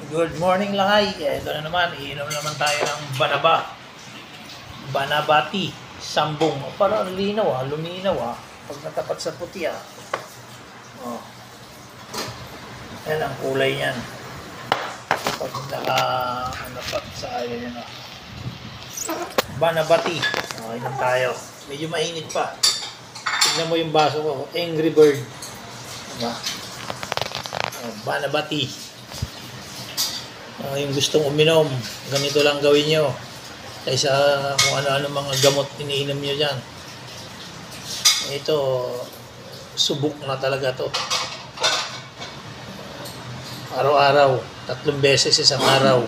Good morning langay. Ito na naman, iinom naman tayo ng Banabati, Sambong. Parang linaw luminaw pag natapat sa puti Oh. Yan ang kulay niyan. Pag natapat sa ayan yan Banabati. Inom tayo. Medyo mainit pa. Tignan mo yung baso ko. Angry Bird. Diba? Banabati. Yung gustong uminom, ganito lang gawin nyo. Kaysa kung ano-ano mga gamot iniinom nyo dyan. Ito, subok na talaga to. Araw-araw, 3 beses isang araw.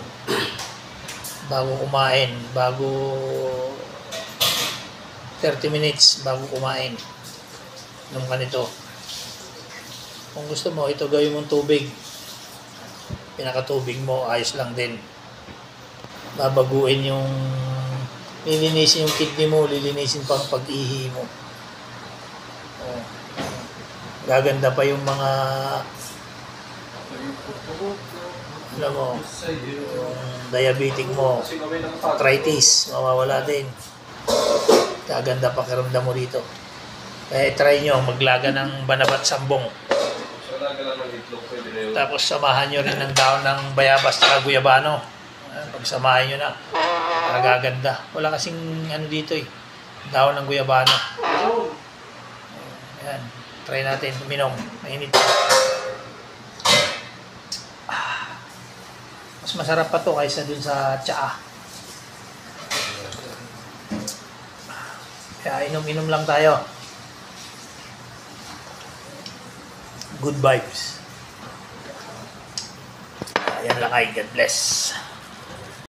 Bago kumain, bago 30 minutes bago kumain. Inom ka nito. Kung gusto mo, ito gawin mong tubig. Pinakatubig mo, ayos lang din. Babaguhin yung lilinisin yung kidney mo, lilinisin pang pag-ihi mo. Gaganda pa yung mga alam mo, yung diabetic mo, arthritis, mawawala din. Gaganda pakiramdam mo rito. Kaya try nyo, maglaga ng Banabat Sambong. Tapos samahan nyo rin ng daon ng bayabas at guyabano. Pagsamahan nyo na, gaganda. Wala kasing ano dito daon ng guyabano. Ayan, try natin, uminom. Mainit. Mas masarap pa to kaysa dun sa tsaa. Kaya inom-inom lang tayo. Good vibes. Ayan lang ay, God bless.